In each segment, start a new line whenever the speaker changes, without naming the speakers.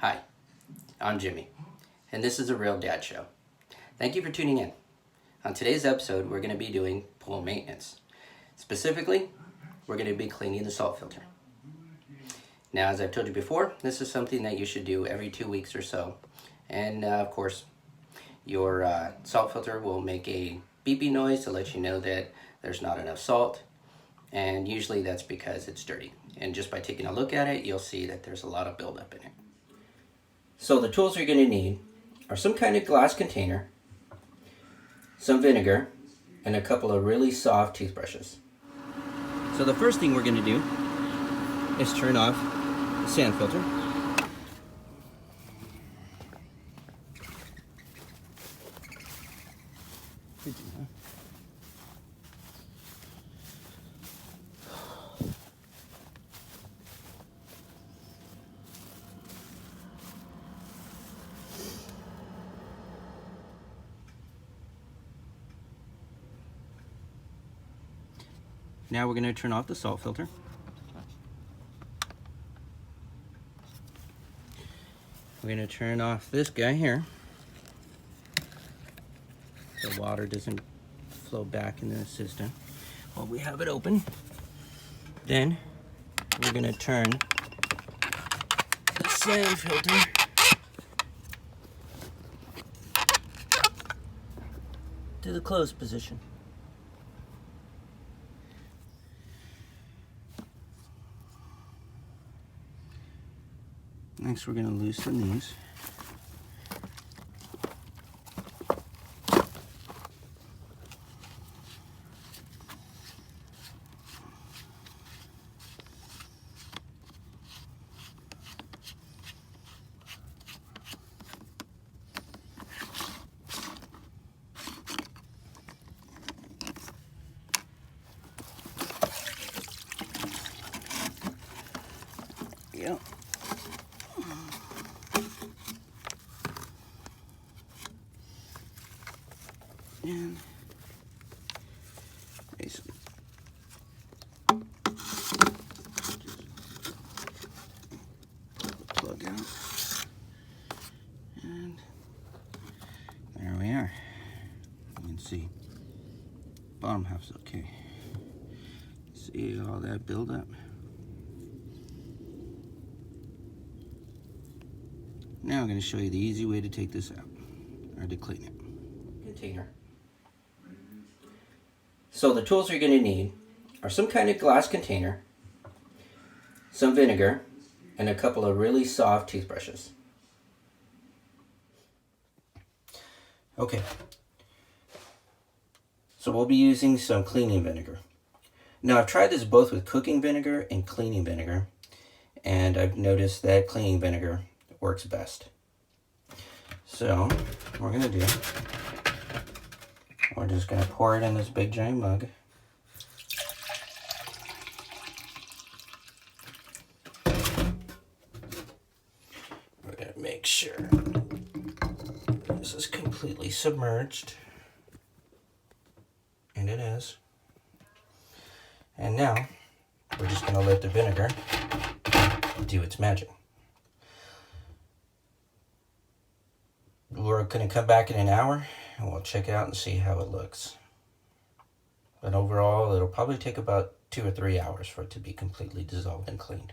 Hi, I'm Jimmy, and this is a Real Dad Show. Thank you for tuning in. On today's episode, we're going to be doing pool maintenance. Specifically, we're going to be cleaning the salt filter. Now, as I've told you before, this is something that you should do every 2 weeks or so. And of course, your salt filter will make a beeping noise to let you know that there's not enough salt. And usually that's because it's dirty. And just by taking a look at it, you'll see that there's a lot of buildup in it. So the tools you're going to need are some kind of glass container, some vinegar, and a couple of really soft toothbrushes. So the first thing we're going to do is turn off the sand filter. Now we're going to turn off the salt filter. We're going to turn off this guy here so water doesn't flow back into the system while we have it open. Then we're going to turn the sand filter to the closed position. Next, we're going to loosen these. Yep. And basically just plug out, and there we are. You can see bottom half's okay. See all that buildup. Now I'm going to show you the easy way to take this out, or to clean it. Container. So the tools you're going to need are some kind of glass container, some vinegar, and a couple of really soft toothbrushes. Okay, so we'll be using some cleaning vinegar. Now I've tried this both with cooking vinegar and cleaning vinegar, and I've noticed that cleaning vinegar works best. So what we're going to do, we're just going to pour it in this big giant mug. We're going to make sure this is completely submerged. And it is. And now we're just going to let the vinegar do its magic. We're going to come back in an hour and we'll check it out and see how it looks. But overall, it'll probably take about 2 or 3 hours for it to be completely dissolved and cleaned.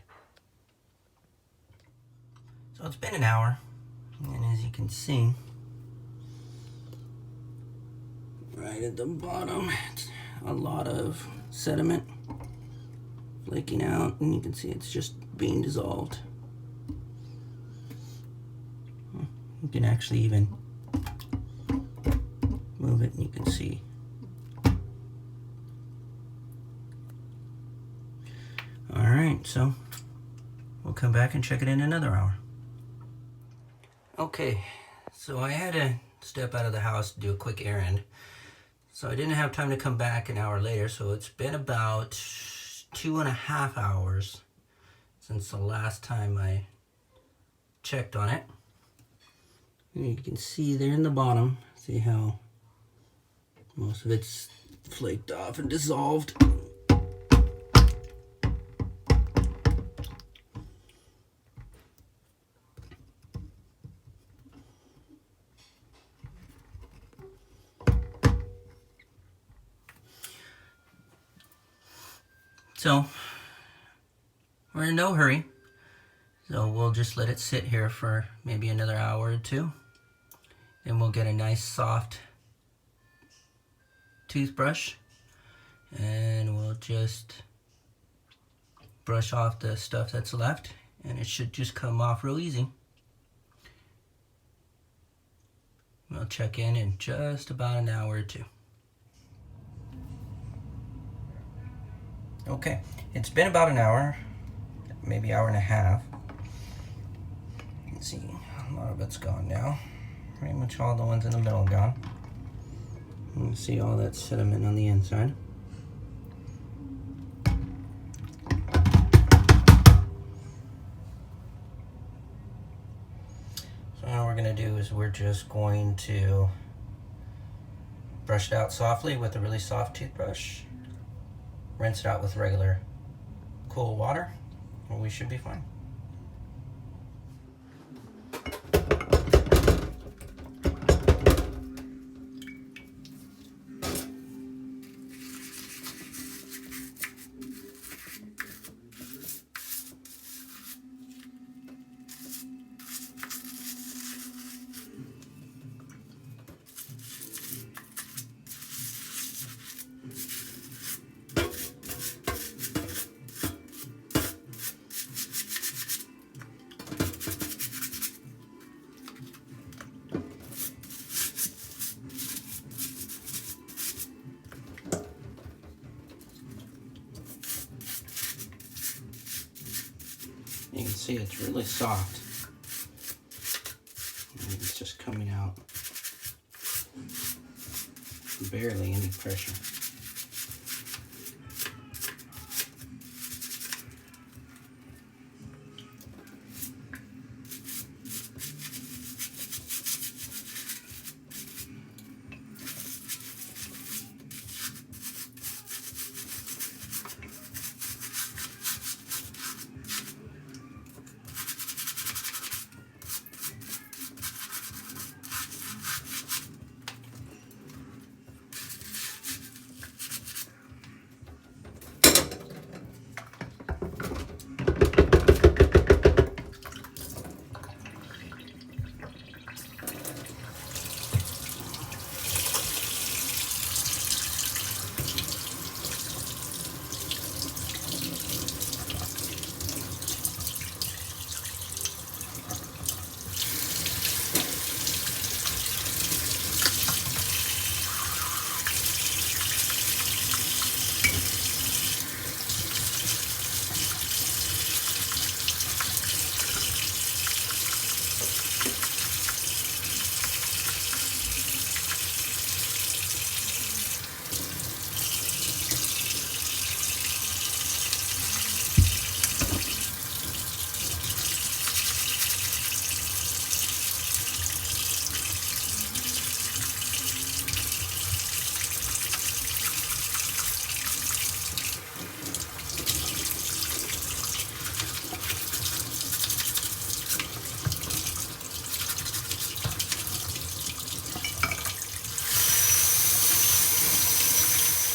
So it's been an hour, and as you can see, right at the bottom, it's a lot of sediment flaking out, and you can see it's just being dissolved. You can actually even move it and you can see. Alright, so we'll come back and check it in another hour. Okay, so I had to step out of the house to do a quick errand. So I didn't have time to come back an hour later, so it's been about 2.5 hours since the last time I checked on it. And you can see there in the bottom, see how most of it's flaked off and dissolved. So we're in no hurry, so we'll just let it sit here for maybe another hour or two. Then we'll get a nice soft toothbrush and we'll just brush off the stuff that's left, and it should just come off real easy. We'll check in just about an hour or two. Okay, it's been about an hour, maybe hour and a half. You can see a lot of it's gone now. Pretty much all the ones in the middle gone. You can see all that sediment on the inside. So now what we're going to do is we're just going to brush it out softly with a really soft toothbrush. Rinse it out with regular cool water, and we should be fine. You can see it's really soft. And it's just coming out. Barely any pressure.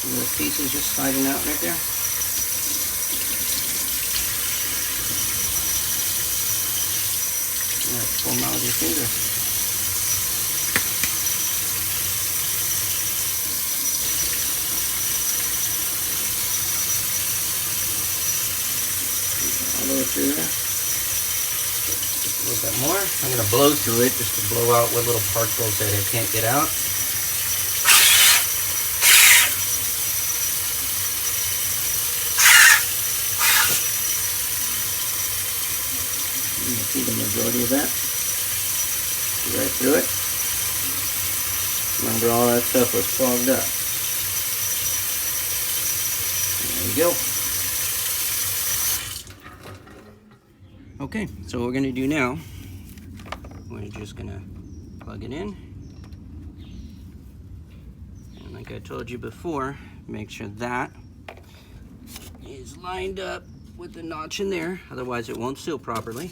Little pieces just sliding out right there. You have to pull them out with your finger. All the way through there. Just a little bit more. I'm going to blow through it just to blow out what little particles that it can't get out. You can see the majority of that. Right through it. Remember, all that stuff was clogged up. There you go. Okay, so what we're going to do now, we're just going to plug it in. And like I told you before, make sure that is lined up with the notch in there, otherwise it won't seal properly.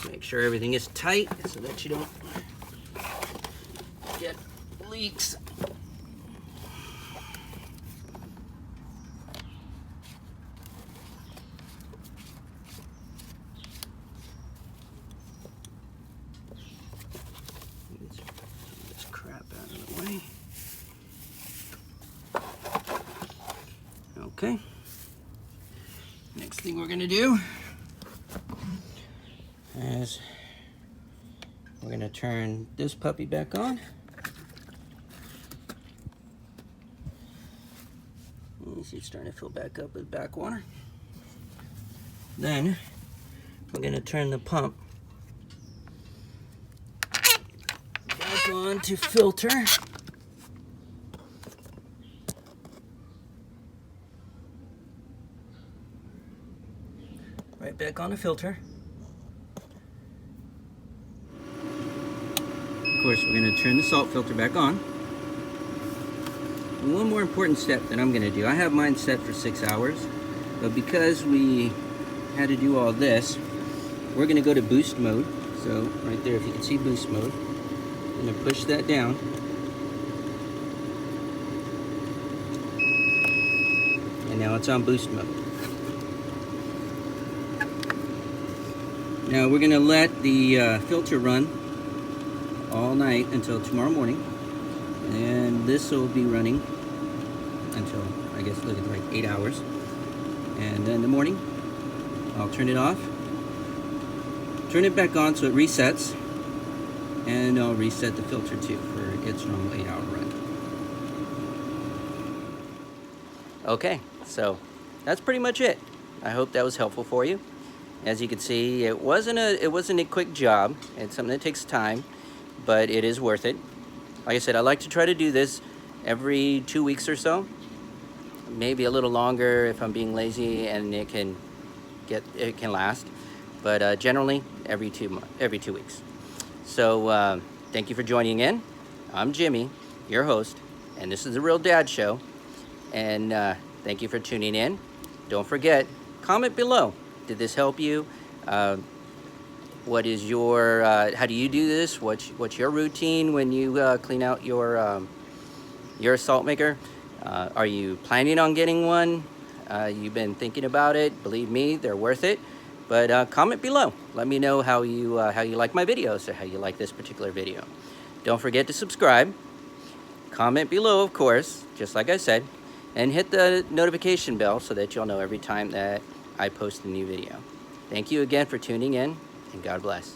Make sure everything is tight so that you don't leaks. Get some of this crap out of the way. Okay. Next thing we're gonna do is we're gonna turn this puppy back on. She's starting to fill back up with backwater. Then we're gonna turn the pump back on to filter. Right back on the filter. Of course, we're going to turn the salt filter back on. And one more important step that I'm going to do. I have mine set for 6 hours, but because we had to do all this, we're going to go to boost mode. So right there, if you can see boost mode, I'm going to push that down. And now it's on boost mode. Now we're going to let the filter run all night until tomorrow morning, and this will be running until, I guess, look, it's like 8 hours, and then in the morning I'll turn it off, turn it back on so it resets, and I'll reset the filter too for its normal 8-hour run. Okay, so that's pretty much it. I hope that was helpful for you. As you can see, it wasn't a quick job. It's something that takes time, but it is worth it. Like I said, I like to try to do this every 2 weeks or so, maybe a little longer if I'm being lazy and it can last, but generally every 2 weeks. So thank you for joining in. I'm Jimmy, your host, and this is The Real Dad Show. And thank you for tuning in. Don't forget, comment below. Did this help you? What is your, how do you do this? What's your routine when you clean out your salt maker? Are you planning on getting one? You've been thinking about it. Believe me, they're worth it. But comment below. Let me know how you like my videos or how you like this particular video. Don't forget to subscribe. Comment below, of course, just like I said, and hit the notification bell so that you'll know every time that I post a new video. Thank you again for tuning in, and God bless.